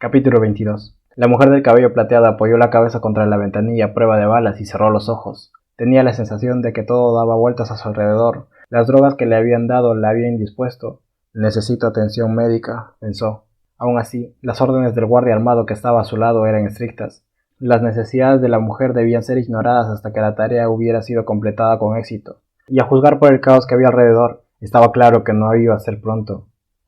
Capítulo 22. La mujer del cabello plateado apoyó la cabeza contra la ventanilla a prueba de balas y cerró los ojos. Tenía la sensación de que todo daba vueltas a su alrededor. Las drogas que le habían dado la habían indispuesto. Necesito atención médica, pensó. Aún así, las órdenes del guardia armado que estaba a su lado eran estrictas. Las necesidades de la mujer debían ser ignoradas hasta que la tarea hubiera sido completada con éxito. Y a juzgar por el caos que había alrededor, estaba claro que no iba a ser pronto.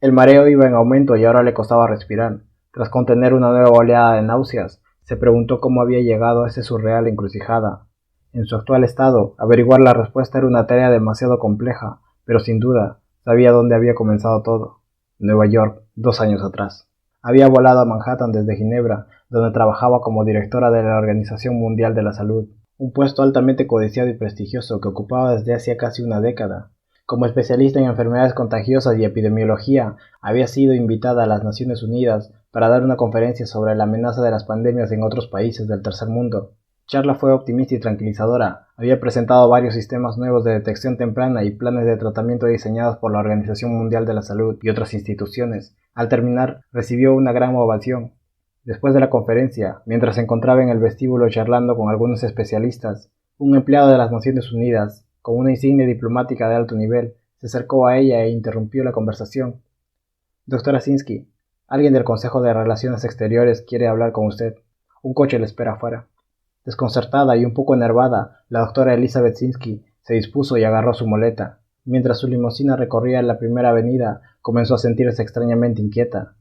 El mareo iba en aumento y ahora le costaba respirar. Tras contener una nueva oleada de náuseas, se preguntó cómo había llegado a esa surreal encrucijada. En su actual estado, averiguar la respuesta era una tarea demasiado compleja, pero sin duda, sabía dónde había comenzado todo. Nueva York, 2 años atrás. Había volado a Manhattan desde Ginebra, donde trabajaba como directora de la Organización Mundial de la Salud, un puesto altamente codiciado y prestigioso que ocupaba desde hacía casi una década. Como especialista en enfermedades contagiosas y epidemiología, había sido invitada a las Naciones Unidas para dar una conferencia sobre la amenaza de las pandemias en otros países del tercer mundo. Charla fue optimista y tranquilizadora. Había presentado varios sistemas nuevos de detección temprana y planes de tratamiento diseñados por la Organización Mundial de la Salud y otras instituciones. Al terminar, recibió una gran ovación. Después de la conferencia, mientras se encontraba en el vestíbulo charlando con algunos especialistas, un empleado de las Naciones Unidas, con una insignia diplomática de alto nivel, se acercó a ella e interrumpió la conversación. Doctora Sinsky, alguien del Consejo de Relaciones Exteriores quiere hablar con usted. Un coche le espera afuera. Desconcertada y un poco enervada, la doctora Elizabeth Sinsky se dispuso y agarró su muleta. Mientras su limusina recorría la primera avenida, comenzó a sentirse extrañamente inquieta.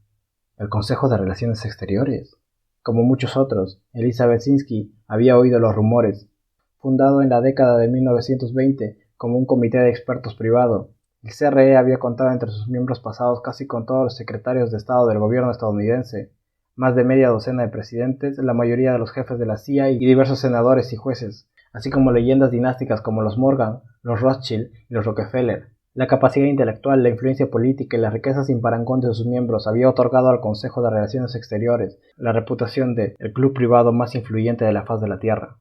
¿El Consejo de Relaciones Exteriores? Como muchos otros, Elizabeth Sinsky había oído los rumores. Fundado en la década de 1920 como un comité de expertos privado, el CRE había contado entre sus miembros pasados casi con todos los secretarios de Estado del gobierno estadounidense, más de media docena de presidentes, la mayoría de los jefes de la CIA y diversos senadores y jueces, así como leyendas dinásticas como los Morgan, los Rothschild y los Rockefeller. La capacidad intelectual, la influencia política y la riqueza sin parangón de sus miembros había otorgado al Consejo de Relaciones Exteriores la reputación de el club privado más influyente de la faz de la Tierra.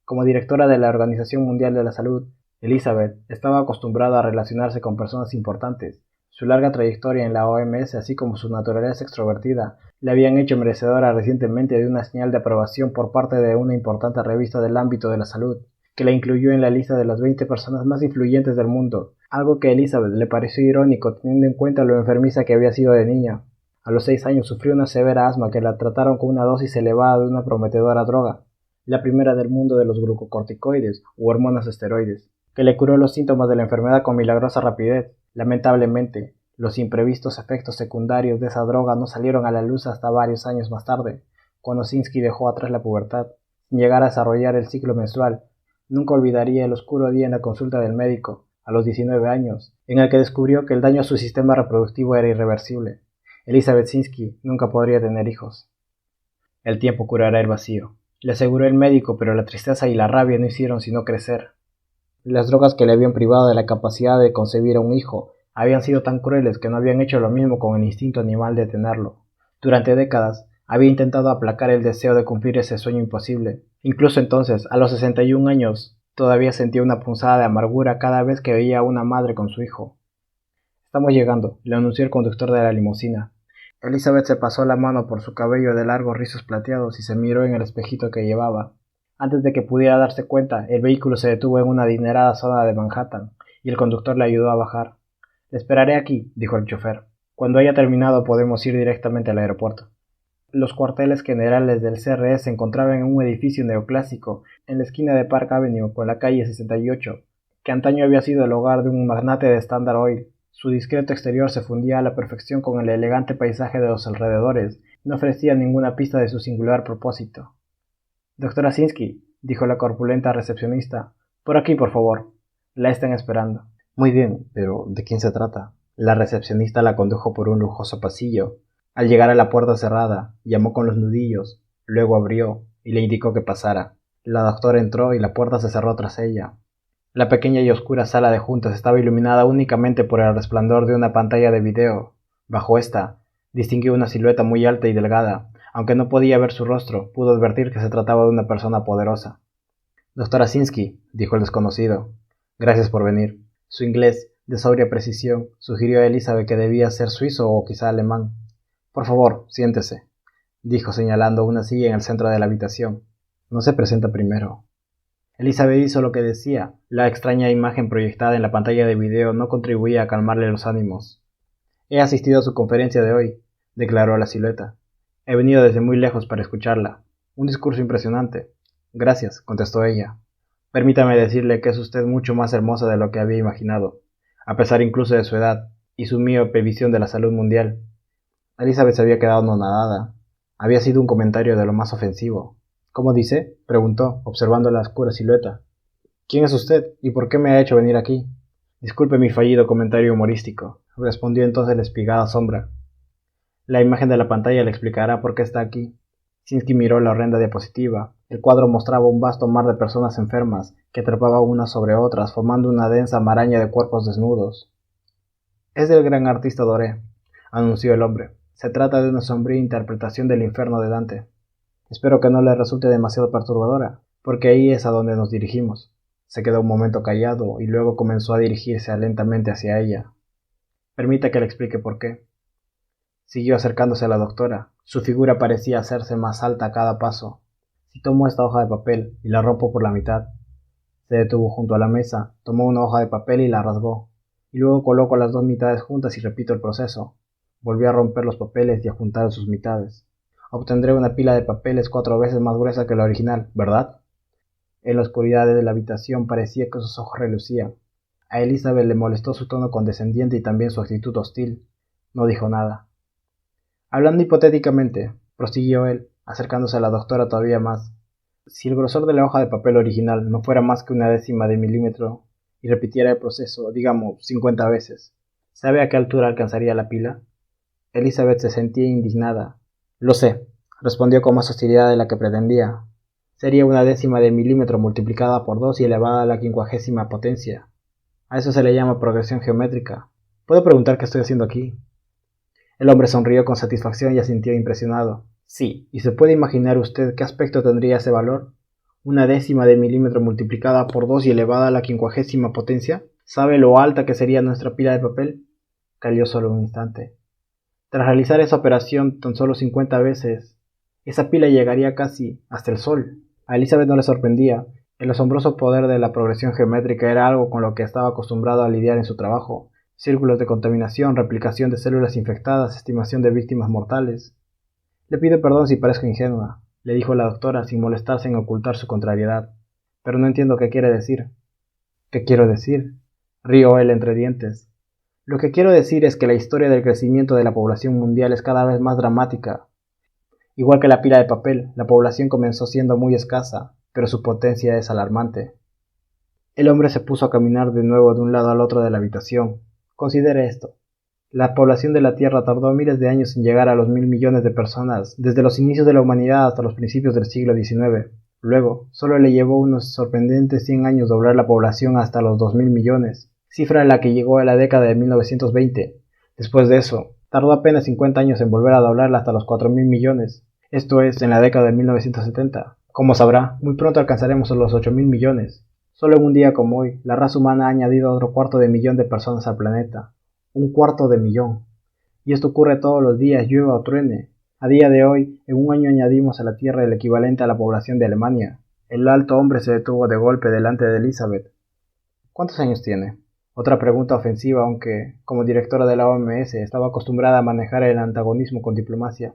Como directora de la Organización Mundial de la Salud, Elizabeth estaba acostumbrada a relacionarse con personas importantes. Su larga trayectoria en la OMS, así como su naturaleza extrovertida, le habían hecho merecedora recientemente de una señal de aprobación por parte de una importante revista del ámbito de la salud, que la incluyó en la lista de las 20 personas más influyentes del mundo, algo que a Elizabeth le pareció irónico teniendo en cuenta lo enfermiza que había sido de niña. A los 6 años sufrió una severa asma que la trataron con una dosis elevada de una prometedora droga, la primera del mundo de los glucocorticoides u hormonas esteroides, que le curó los síntomas de la enfermedad con milagrosa rapidez. Lamentablemente, los imprevistos efectos secundarios de esa droga no salieron a la luz hasta varios años más tarde, cuando Sinsky dejó atrás la pubertad, sin llegar a desarrollar el ciclo menstrual. Nunca olvidaría el oscuro día en la consulta del médico, a los 19 años, en el que descubrió que el daño a su sistema reproductivo era irreversible. Elizabeth Sinsky nunca podría tener hijos. El tiempo curará el vacío, le aseguró el médico, pero la tristeza y la rabia no hicieron sino crecer. Las drogas que le habían privado de la capacidad de concebir a un hijo habían sido tan crueles que no habían hecho lo mismo con el instinto animal de tenerlo. Durante décadas había intentado aplacar el deseo de cumplir ese sueño imposible. Incluso entonces, a los 61 años, todavía sentía una punzada de amargura cada vez que veía a una madre con su hijo. «Estamos llegando», le anunció el conductor de la limusina. Elizabeth se pasó la mano por su cabello de largos rizos plateados y se miró en el espejito que llevaba. Antes de que pudiera darse cuenta, el vehículo se detuvo en una adinerada zona de Manhattan, y el conductor le ayudó a bajar. «Le esperaré aquí», dijo el chofer. «Cuando haya terminado podemos ir directamente al aeropuerto». Los cuarteles generales del CRE se encontraban en un edificio neoclásico, en la esquina de Park Avenue con la calle 68, que antaño había sido el hogar de un magnate de Standard Oil. Su discreto exterior se fundía a la perfección con el elegante paisaje de los alrededores, no ofrecía ninguna pista de su singular propósito. «Doctora Sinsky», dijo la corpulenta recepcionista, «por aquí, por favor. La están esperando». «Muy bien, pero ¿de quién se trata?». La recepcionista la condujo por un lujoso pasillo. Al llegar a la puerta cerrada, llamó con los nudillos, luego abrió y le indicó que pasara. La doctora entró y la puerta se cerró tras ella. La pequeña y oscura sala de juntas estaba iluminada únicamente por el resplandor de una pantalla de video. Bajo esta, distinguió una silueta muy alta y delgada. Aunque no podía ver su rostro, pudo advertir que se trataba de una persona poderosa. «Doctora Sinsky», dijo el desconocido. «Gracias por venir». Su inglés, de sobria precisión, sugirió a Elizabeth que debía ser suizo o quizá alemán. «Por favor, siéntese». dijo señalando una silla en el centro de la habitación. No se presenta primero. Elizabeth hizo lo que decía. La extraña imagen proyectada en la pantalla de video no contribuía a calmarle los ánimos. He asistido a su conferencia de hoy, declaró la silueta. He venido desde muy lejos para escucharla. Un discurso impresionante. Gracias, contestó ella. Permítame decirle que es usted mucho más hermosa de lo que había imaginado, a pesar incluso de su edad y su miope visión de la salud mundial. Elizabeth se había quedado anonadada. Había sido un comentario de lo más ofensivo. ¿Cómo dice?, preguntó, observando la oscura silueta. ¿Quién es usted y por qué me ha hecho venir aquí? Disculpe mi fallido comentario humorístico, respondió entonces la espigada sombra. La imagen de la pantalla le explicará por qué está aquí. Sinsky miró la horrenda diapositiva. El cuadro mostraba un vasto mar de personas enfermas que trepaban unas sobre otras, formando una densa maraña de cuerpos desnudos. Es del gran artista Doré, anunció el hombre. Se trata de una sombría interpretación del infierno de Dante. Espero que no le resulte demasiado perturbadora, porque ahí es a donde nos dirigimos. Se quedó un momento callado y luego comenzó a dirigirse lentamente hacia ella. Permita que le explique por qué. Siguió acercándose a la doctora. Su figura parecía hacerse más alta a cada paso. Si tomo esta hoja de papel y la rompo por la mitad. Se detuvo junto a la mesa, tomó una hoja de papel y la rasgó, y luego colocó las dos mitades juntas y repito el proceso. Volvió a romper los papeles y a juntar sus mitades. Obtendré una pila de papeles 4 veces más gruesa que la original, ¿verdad? En la oscuridad de la habitación parecía que sus ojos relucían. A Elizabeth le molestó su tono condescendiente y también su actitud hostil. No dijo nada. Hablando hipotéticamente, prosiguió él, acercándose a la doctora todavía más, si el grosor de la hoja de papel original no fuera más que 1/10 de milímetro y repitiera el proceso, digamos, 50 veces, ¿sabe a qué altura alcanzaría la pila? Elizabeth se sentía indignada. Lo sé, respondió con más hostilidad de la que pretendía. Sería 1/10 de milímetro multiplicada por 2 y elevada a la 50ª potencia. A eso se le llama progresión geométrica. ¿Puedo preguntar qué estoy haciendo aquí? El hombre sonrió con satisfacción y asintió impresionado. Sí, ¿y se puede imaginar usted qué aspecto tendría ese valor? 1/10 de milímetro multiplicada por 2 y elevada a la 50ª potencia. ¿Sabe lo alta que sería nuestra pila de papel? Calló solo un instante. Tras realizar esa operación tan solo 50 veces, esa pila llegaría casi hasta el sol. A Elizabeth no le sorprendía. El asombroso poder de la progresión geométrica era algo con lo que estaba acostumbrado a lidiar en su trabajo. Círculos de contaminación, replicación de células infectadas, estimación de víctimas mortales. Le pido perdón si parezco ingenua, le dijo la doctora sin molestarse en ocultar su contrariedad. Pero no entiendo qué quiere decir. ¿Qué quiero decir? Rió él entre dientes. Lo que quiero decir es que la historia del crecimiento de la población mundial es cada vez más dramática. Igual que la pila de papel, la población comenzó siendo muy escasa, pero su potencia es alarmante. El hombre se puso a caminar de nuevo de un lado al otro de la habitación. Considere esto. La población de la Tierra tardó miles de años en llegar a los 1.000 millones de personas, desde los inicios de la humanidad hasta los principios del siglo XIX. Luego, solo le llevó unos sorprendentes 100 años doblar la población hasta los 2.000 millones, cifra a la que llegó en la década de 1920. Después de eso, tardó apenas 50 años en volver a doblarla hasta los 4.000 millones, esto es, en la década de 1970. Como sabrá, muy pronto alcanzaremos los 8.000 millones. Solo en un día como hoy, la raza humana ha añadido otro 1/4 de personas al planeta. 1/4 Y esto ocurre todos los días, llueva o truene. A día de hoy, en un año añadimos a la Tierra el equivalente a la población de Alemania. El alto hombre se detuvo de golpe delante de Elizabeth. ¿Cuántos años tiene? Otra pregunta ofensiva, aunque, como directora de la OMS, estaba acostumbrada a manejar el antagonismo con diplomacia.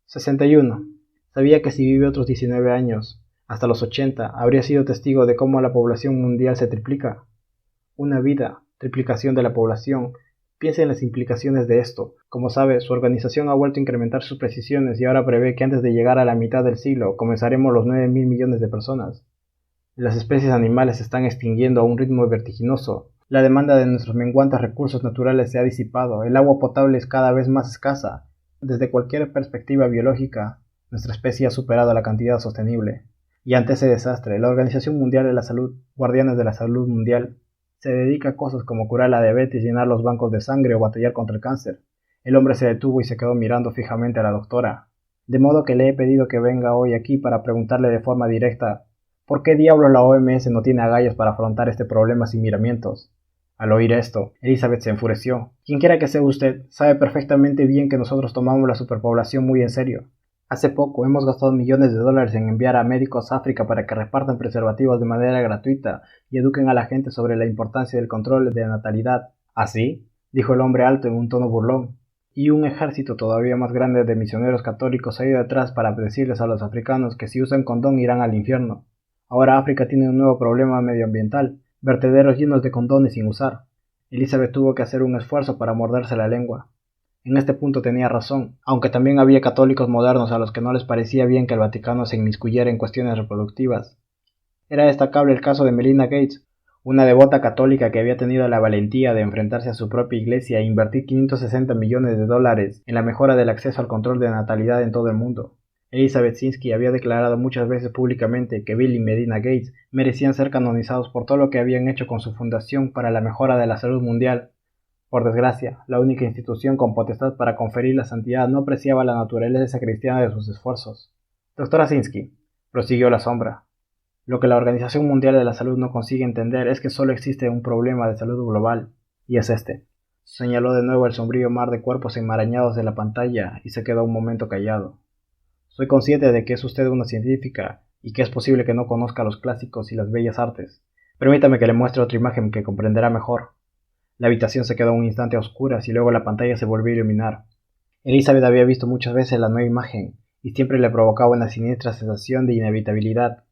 61. Sabía que si vive otros 19 años, hasta los 80, habría sido testigo de cómo la población mundial se triplica. Una vida, triplicación de la población. Piense en las implicaciones de esto. Como sabe, su organización ha vuelto a incrementar sus precisiones y ahora prevé que antes de llegar a la mitad del siglo comenzaremos los 9.000 millones de personas. Las especies animales se están extinguiendo a un ritmo vertiginoso. La demanda de nuestros menguantes recursos naturales se ha disipado. El agua potable es cada vez más escasa. Desde cualquier perspectiva biológica, nuestra especie ha superado la cantidad sostenible. Y ante ese desastre, la Organización Mundial de la Salud, Guardianes de la Salud Mundial, se dedica a cosas como curar la diabetes, llenar los bancos de sangre o batallar contra el cáncer. El hombre se detuvo y se quedó mirando fijamente a la doctora. De modo que le he pedido que venga hoy aquí para preguntarle de forma directa ¿por qué diablos la OMS no tiene agallas para afrontar este problema sin miramientos? Al oír esto, Elizabeth se enfureció. Quienquiera que sea usted, sabe perfectamente bien que nosotros tomamos la superpoblación muy en serio. Hace poco hemos gastado millones de dólares en enviar a médicos a África para que repartan preservativos de manera gratuita y eduquen a la gente sobre la importancia del control de natalidad. ¿Así?, dijo el hombre alto en un tono burlón. Y un ejército todavía más grande de misioneros católicos ha ido detrás para decirles a los africanos que si usan condón irán al infierno. Ahora África tiene un nuevo problema medioambiental, vertederos llenos de condones sin usar. Elizabeth tuvo que hacer un esfuerzo para morderse la lengua. En este punto tenía razón, aunque también había católicos modernos a los que no les parecía bien que el Vaticano se inmiscuyera en cuestiones reproductivas. Era destacable el caso de Melinda Gates, una devota católica que había tenido la valentía de enfrentarse a su propia iglesia e invertir 560 millones de dólares en la mejora del acceso al control de natalidad en todo el mundo. Elizabeth Zinsky había declarado muchas veces públicamente que Bill y Melinda Gates merecían ser canonizados por todo lo que habían hecho con su fundación para la mejora de la salud mundial. Por desgracia, la única institución con potestad para conferir la santidad no apreciaba la naturaleza cristiana de sus esfuerzos. Doctora Zinsky, prosiguió la sombra, lo que la Organización Mundial de la Salud no consigue entender es que solo existe un problema de salud global, y es este. Señaló de nuevo el sombrío mar de cuerpos enmarañados de la pantalla y se quedó un momento callado. Soy consciente de que es usted una científica y que es posible que no conozca los clásicos y las bellas artes. Permítame que le muestre otra imagen que comprenderá mejor. La habitación se quedó un instante a oscuras y luego la pantalla se volvió a iluminar. Elizabeth había visto muchas veces la nueva imagen y siempre le provocaba una siniestra sensación de inevitabilidad.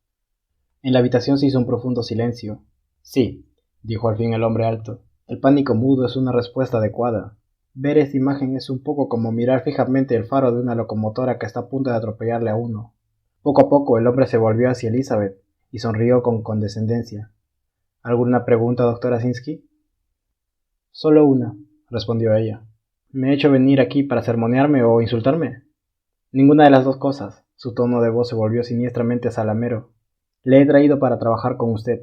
En la habitación se hizo un profundo silencio. Sí, dijo al fin el hombre alto. El pánico mudo es una respuesta adecuada. Ver esta imagen es un poco como mirar fijamente el faro de una locomotora que está a punto de atropellarle a uno. Poco a poco el hombre se volvió hacia Elizabeth y sonrió con condescendencia. ¿Alguna pregunta, doctora Zinsky? Solo una, respondió ella. ¿Me he hecho venir aquí para sermonearme o insultarme? Ninguna de las dos cosas. Su tono de voz se volvió siniestramente salamero. Le he traído para trabajar con usted.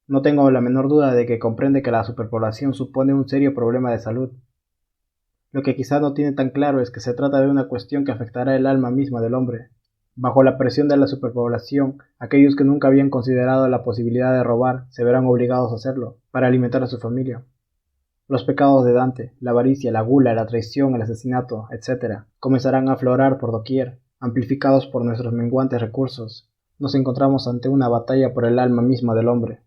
No tengo la menor duda de que comprende que la superpoblación supone un serio problema de salud. Lo que quizá no tiene tan claro es que se trata de una cuestión que afectará el alma misma del hombre. Bajo la presión de la superpoblación, aquellos que nunca habían considerado la posibilidad de robar se verán obligados a hacerlo, para alimentar a su familia. Los pecados de Dante, la avaricia, la gula, la traición, el asesinato, etc., comenzarán a aflorar por doquier, amplificados por nuestros menguantes recursos. Nos encontramos ante una batalla por el alma misma del hombre.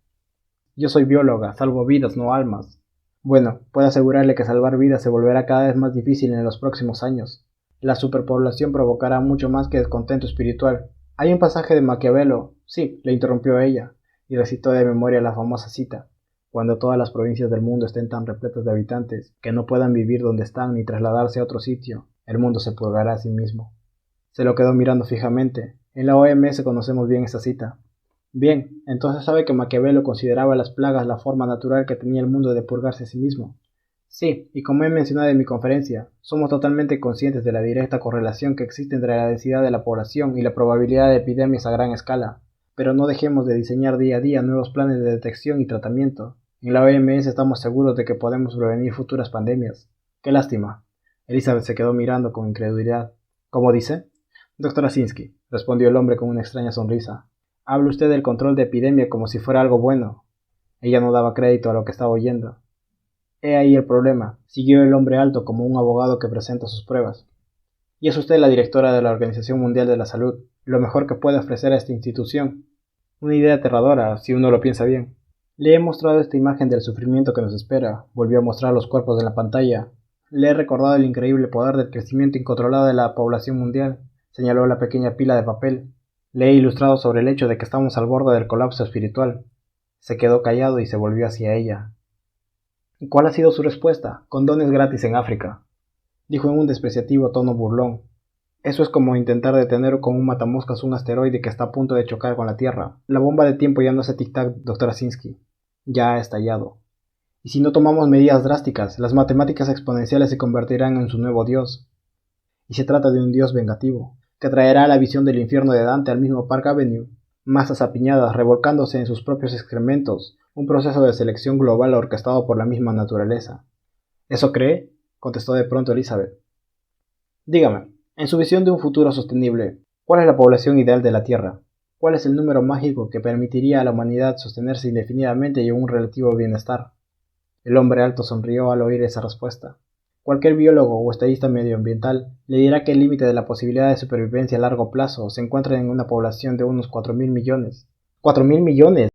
Yo soy bióloga, salvo vidas, no almas. Bueno, puedo asegurarle que salvar vidas se volverá cada vez más difícil en los próximos años. La superpoblación provocará mucho más que descontento espiritual. Hay un pasaje de Maquiavelo, sí, le interrumpió ella, y recitó de memoria la famosa cita. Cuando todas las provincias del mundo estén tan repletas de habitantes que no puedan vivir donde están ni trasladarse a otro sitio, el mundo se purgará a sí mismo. Se lo quedó mirando fijamente. En la OMS conocemos bien esta cita. Bien, entonces sabe que Maquiavelo consideraba las plagas la forma natural que tenía el mundo de purgarse a sí mismo. Sí, y como he mencionado en mi conferencia, somos totalmente conscientes de la directa correlación que existe entre la densidad de la población y la probabilidad de epidemias a gran escala. Pero no dejemos de diseñar día a día nuevos planes de detección y tratamiento. En la OMS estamos seguros de que podemos prevenir futuras pandemias. ¡Qué lástima! Elizabeth se quedó mirando con incredulidad. ¿Cómo dice? Doctora Zinsky, respondió el hombre con una extraña sonrisa. Habla usted del control de epidemia como si fuera algo bueno. Ella no daba crédito a lo que estaba oyendo. He ahí el problema, siguió el hombre alto como un abogado que presenta sus pruebas. Y es usted la directora de la Organización Mundial de la Salud, lo mejor que puede ofrecer a esta institución. Una idea aterradora, si uno lo piensa bien. Le he mostrado esta imagen del sufrimiento que nos espera, volvió a mostrar los cuerpos en la pantalla. Le he recordado el increíble poder del crecimiento incontrolado de la población mundial. Señaló la pequeña pila de papel. Le he ilustrado sobre el hecho de que estamos al borde del colapso espiritual. Se quedó callado y se volvió hacia ella. ¿Y cuál ha sido su respuesta? Condones gratis en África, dijo en un despreciativo tono burlón. Eso es como intentar detener con un matamoscas un asteroide que está a punto de chocar con la Tierra. La bomba de tiempo ya no hace tic-tac, doctora Zinsky. Ya ha estallado. Y si no tomamos medidas drásticas, las matemáticas exponenciales se convertirán en su nuevo dios. Y se trata de un dios vengativo, que traerá la visión del infierno de Dante al mismo Park Avenue, masas apiñadas revolcándose en sus propios excrementos, un proceso de selección global orquestado por la misma naturaleza. ¿Eso cree? Contestó de pronto Elizabeth. Dígame, en su visión de un futuro sostenible, ¿cuál es la población ideal de la Tierra? ¿Cuál es el número mágico que permitiría a la humanidad sostenerse indefinidamente y en un relativo bienestar? El hombre alto sonrió al oír esa respuesta. Cualquier biólogo o estadista medioambiental le dirá que el límite de la posibilidad de supervivencia a largo plazo se encuentra en una población de unos 4.000 millones. ¡4.000 millones!